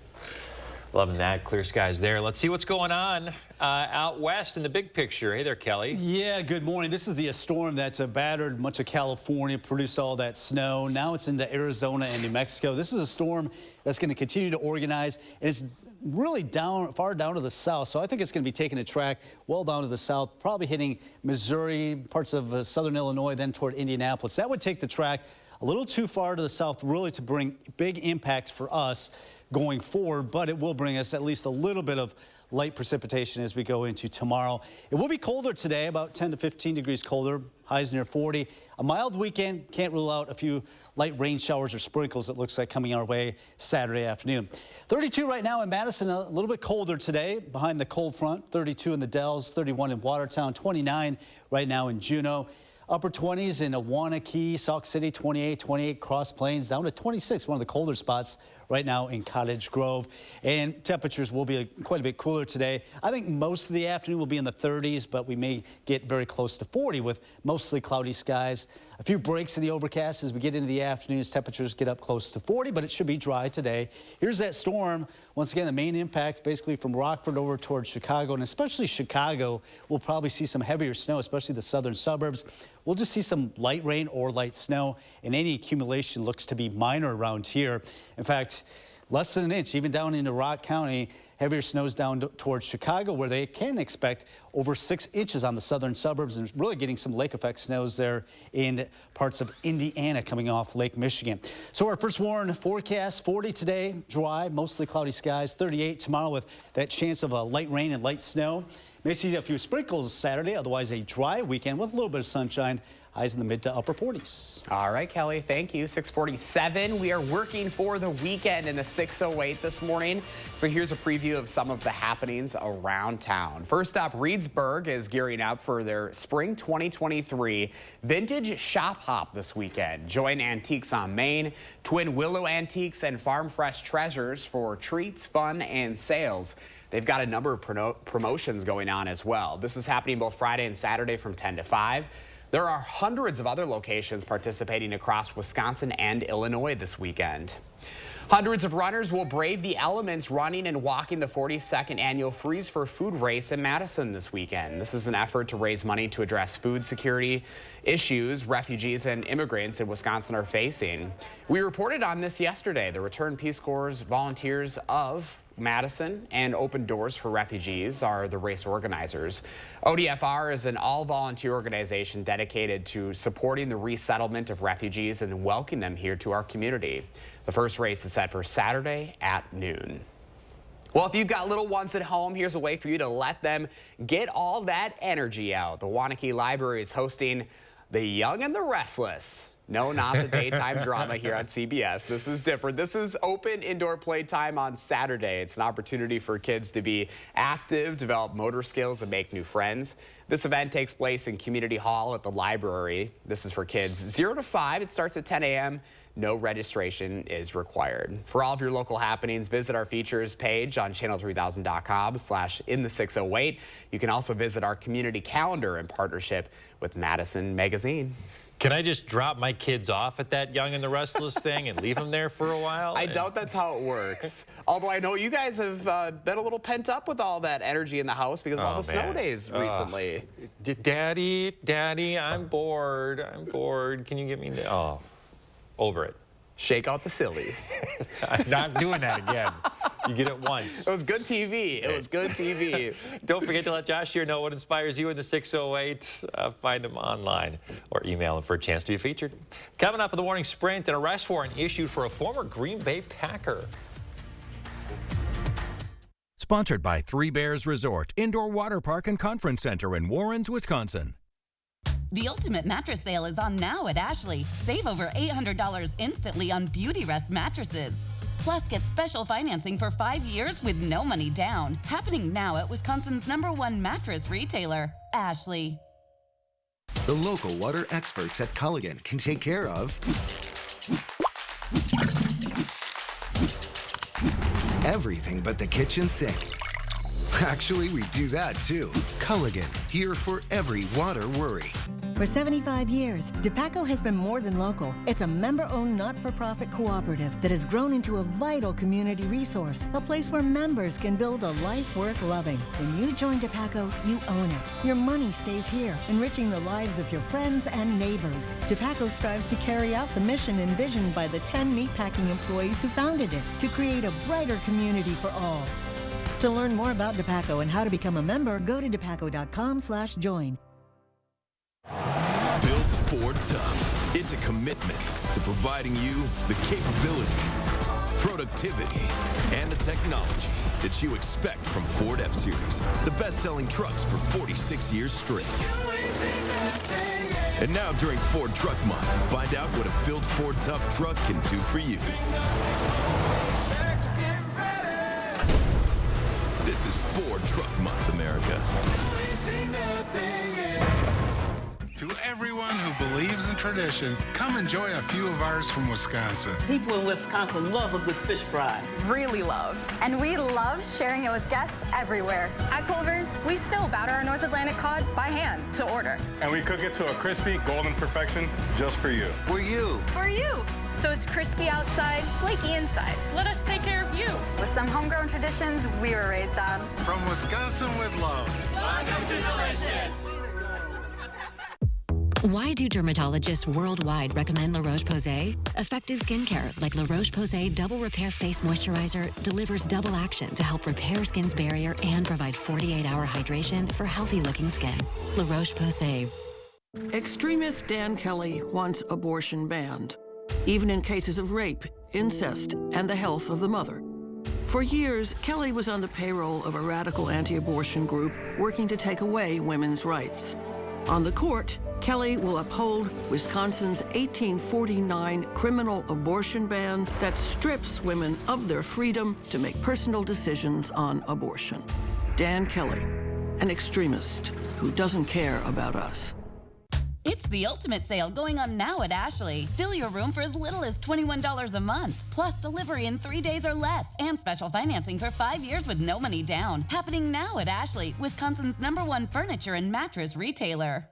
Loving that. Clear skies there. Let's see what's going on out west in the big picture. Hey there, Kelly. Yeah, good morning. This is the storm that's battered much of California, produced all that snow. Now it's into Arizona and New Mexico. This is a storm that's going to continue to organize, and it's really far down to the south. So I think it's going to be taking a track well down to the south, probably hitting Missouri, parts of southern Illinois, then toward Indianapolis. That would take the track a little too far to the south, really, to bring big impacts for us going forward, but it will bring us at least a little bit of light precipitation as we go into tomorrow. It will be colder today, about 10 to 15 degrees colder, highs near 40. A mild weekend, can't rule out a few light rain showers or sprinkles, it looks like, coming our way Saturday afternoon. 32 right now in Madison, a little bit colder today behind the cold front. 32 in the Dells, 31 in Watertown, 29 right now in Juneau. Upper 20s in Awanakee, Sauk City, 28 Cross Plains, down to 26, one of the colder spots right now in Cottage Grove. And temperatures will be quite a bit cooler today. I think most of the afternoon will be in the 30s, but we may get very close to 40 with mostly cloudy skies. A few breaks in the overcast as we get into the afternoon as temperatures get up close to 40, but it should be dry today. Here's that storm. Once again, the main impact basically from Rockford over towards Chicago, and especially Chicago, we'll probably see some heavier snow, especially the southern suburbs. We'll just see some light rain or light snow, and any accumulation looks to be minor around here. In fact, less than an inch, even down into Rock County. Heavier snows down towards Chicago, where they can expect over 6 inches on the southern suburbs, and really getting some lake effect snows there in parts of Indiana coming off Lake Michigan. So our first warn forecast, 40 today, dry, mostly cloudy skies, 38 tomorrow with that chance of a light rain and light snow. May see a few sprinkles Saturday, otherwise a dry weekend with a little bit of sunshine. Highs in the mid to upper 40s. All right, Kelly, thank you. 6:47. We are working for the weekend in the 608 this morning. So here's a preview of some of the happenings around town. First up, Reedsburg is gearing up for their spring 2023 vintage shop hop this weekend. Join Antiques on Main, Twin Willow Antiques, and Farm Fresh Treasures for treats, fun, and sales. They've got a number of promotions going on as well. This is happening both Friday and Saturday from 10 to 5. There are hundreds of other locations participating across Wisconsin and Illinois this weekend. Hundreds of runners will brave the elements running and walking the 42nd annual Freeze for Food race in Madison this weekend. This is an effort to raise money to address food security issues refugees and immigrants in Wisconsin are facing. We reported on this yesterday. The Return Peace Corps volunteers of Madison and Open Doors for Refugees are the race organizers. ODFR is an all-volunteer organization dedicated to supporting the resettlement of refugees and welcoming them here to our community. The first race is set for Saturday at noon. Well, if you've got little ones at home, here's a way for you to let them get all that energy out. The Waunakee Library is hosting The Young and the Restless. No, not the daytime drama here on CBS. This is different. This is open indoor playtime on Saturday. It's an opportunity for kids to be active, develop motor skills, and make new friends. This event takes place in Community Hall at the library. This is for kids 0 to 5. It starts at 10 a.m. No registration is required. For all of your local happenings, visit our features page on channel3000.com/in-the608. You can also visit our community calendar in partnership with Madison Magazine. Can I just drop my kids off at that Young and the Restless thing and leave them there for a while? I doubt that's how it works. Although I know you guys have been a little pent up with all that energy in the house because of all the snow days recently. Daddy, I'm bored. Can you get me there? Oh, over it. Shake out the sillies. I'm not doing that again. You get it once. It was good TV. It was good TV. Don't forget to let Josh here know what inspires you in the 608. Find him online or email him for a chance to be featured. Coming up in the morning sprint, an arrest warrant issued for a former Green Bay Packer. Sponsored by Three Bears Resort, Indoor Water Park and Conference Center in Warrens, Wisconsin. The ultimate mattress sale is on now at Ashley. Save over $800 instantly on Beauty Rest mattresses. Plus, get special financing for 5 years with no money down. Happening now at Wisconsin's #1 mattress retailer, Ashley. The local water experts at Culligan can take care of everything but the kitchen sink. Actually, we do that too. Culligan, here for every water worry. For 75 years, DePaco has been more than local. It's a member-owned, not-for-profit cooperative that has grown into a vital community resource, a place where members can build a life worth loving. When you join DePaco, you own it. Your money stays here, enriching the lives of your friends and neighbors. DePaco strives to carry out the mission envisioned by the 10 meatpacking employees who founded it, to create a brighter community for all. To learn more about DePaco and how to become a member, go to depaco.com/join. Built Ford Tough. It's a commitment to providing you the capability, productivity, and the technology that you expect from Ford F-Series, the best-selling trucks for 46 years straight. And now during Ford Truck Month, find out what a Built Ford Tough truck can do for you. This is Ford Truck Month, America. To everyone who believes in tradition, come enjoy a few of ours from Wisconsin. People in Wisconsin love a good fish fry. Really love. And we love sharing it with guests everywhere. At Culver's, we still batter our North Atlantic cod by hand to order. And we cook it to a crispy, golden perfection just for you. For you. For you. So it's crispy outside, flaky inside. Let us take care of you. With some homegrown traditions we were raised on. From Wisconsin with love. Welcome to Delicious. Why do dermatologists worldwide recommend La Roche-Posay? Effective skincare like La Roche-Posay Double Repair Face Moisturizer delivers double action to help repair skin's barrier and provide 48-hour hydration for healthy-looking skin. La Roche-Posay. Extremist Dan Kelly wants abortion banned, even in cases of rape, incest, and the health of the mother. For years, Kelly was on the payroll of a radical anti-abortion group working to take away women's rights. On the court, Kelly will uphold Wisconsin's 1849 criminal abortion ban that strips women of their freedom to make personal decisions on abortion. Dan Kelly, an extremist who doesn't care about us. It's the ultimate sale going on now at Ashley. Fill your room for as little as $21 a month. Plus delivery in 3 days or less. And special financing for 5 years with no money down. Happening now at Ashley, Wisconsin's #1 furniture and mattress retailer.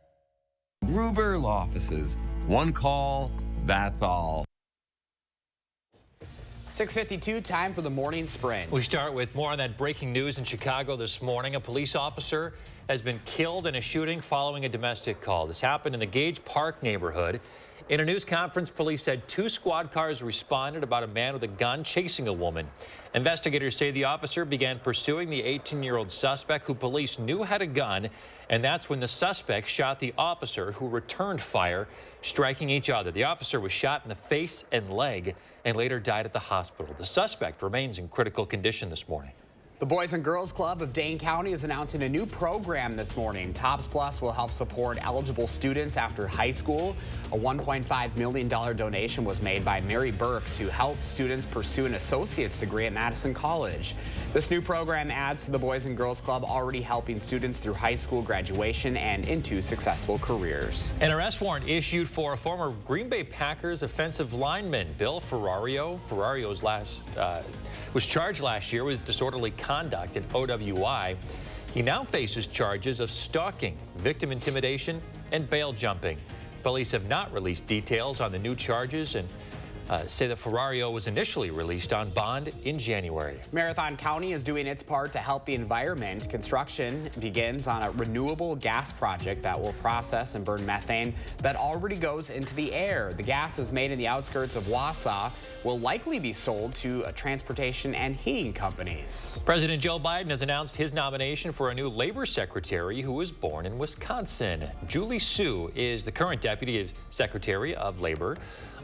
Gruber Law Offices. One call, that's all. 6:52, time for the morning sprint. We start with more on that breaking news in Chicago this morning. A police officer has been killed in a shooting following a domestic call. This happened in the Gage Park neighborhood. In a news conference, police said 2 squad cars responded about a man with a gun chasing a woman. Investigators say the officer began pursuing the 18-year-old suspect who police knew had a gun, and that's when the suspect shot the officer who returned fire, striking each other. The officer was shot in the face and leg and later died at the hospital. The suspect remains in critical condition this morning. The Boys and Girls Club of Dane County is announcing a new program this morning. Tops Plus will help support eligible students after high school. A $1.5 million donation was made by Mary Burke to help students pursue an associate's degree at Madison College. This new program adds to the Boys and Girls Club, already helping students through high school graduation and into successful careers. An arrest warrant issued for a former Green Bay Packers offensive lineman, Bill Ferrario. Ferrario was charged last year with disorderly conduct and OWI. He now faces charges of stalking, victim intimidation, and bail jumping. Police have not released details on the new charges and say that Ferrario was initially released on bond in January. Marathon County is doing its part to help the environment. Construction begins on a renewable gas project that will process and burn methane that already goes into the air. The gas is made in the outskirts of Wausau, will likely be sold to transportation and heating companies. President Joe Biden has announced his nomination for a new labor secretary who was born in Wisconsin. Julie Sue is the current deputy secretary of labor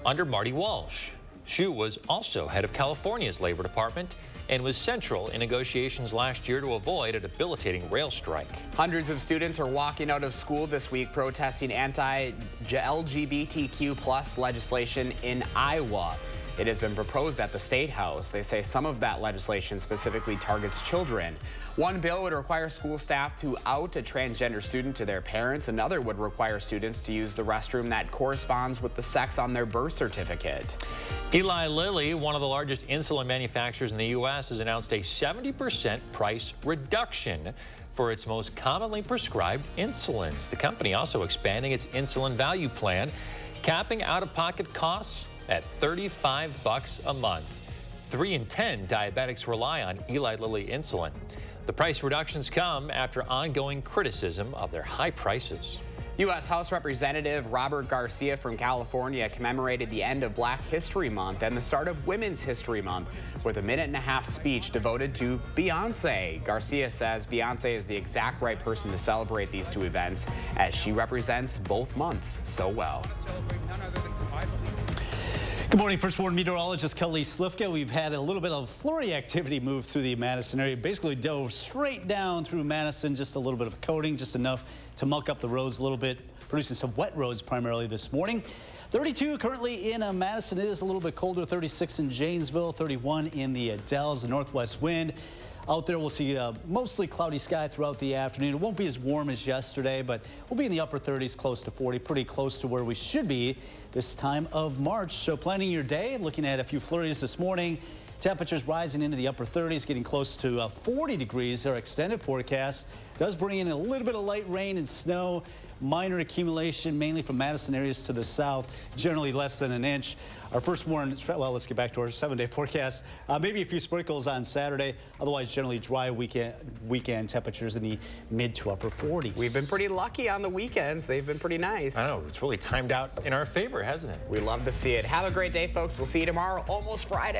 under Marty Walsh. Xu was also head of California's Labor Department and was central in negotiations last year to avoid a debilitating rail strike. Hundreds of students are walking out of school this week protesting anti-LGBTQ+ legislation in Iowa. It has been proposed at the State House. They say some of that legislation specifically targets children. One bill would require school staff to out a transgender student to their parents. Another would require students to use the restroom that corresponds with the sex on their birth certificate. Eli Lilly, one of the largest insulin manufacturers in the U.S., has announced a 70% price reduction for its most commonly prescribed insulins. The company also expanding its insulin value plan, capping out-of-pocket costs at $35 a month. 3 in 10 diabetics rely on Eli Lilly insulin. The price reductions come after ongoing criticism of their high prices. U.S. House Representative Robert Garcia from California commemorated the end of Black History Month and the start of Women's History Month with a minute-and-a-half speech devoted to Beyonce. Garcia says Beyonce is the exact right person to celebrate these two events as she represents both months so well. Good morning. First Warn meteorologist Kelly Slifka. We've had a little bit of flurry activity move through the Madison area. Basically dove straight down through Madison, just a little bit of coating, just enough to muck up the roads a little bit, producing some wet roads primarily this morning. 32 currently in Madison. It is a little bit colder. 36 in Janesville, 31 in the Dells. The northwest wind. Out there, we'll see mostly cloudy sky throughout the afternoon. It won't be as warm as yesterday, but we'll be in the upper 30s, close to 40, pretty close to where we should be this time of March. So planning your day, looking at a few flurries this morning. Temperatures rising into the upper 30s, getting close to 40 degrees. Our extended forecast does bring in a little bit of light rain and snow. Minor accumulation, mainly from Madison areas to the south, generally less than an inch. Our first warn, well, let's get back to our 7-day forecast. Maybe a few sprinkles on Saturday. Otherwise, generally dry weekend temperatures in the mid to upper 40s. We've been pretty lucky on the weekends. They've been pretty nice. I know, it's really timed out in our favor, hasn't it? We love to see it. Have a great day, folks. We'll see you tomorrow, almost Friday.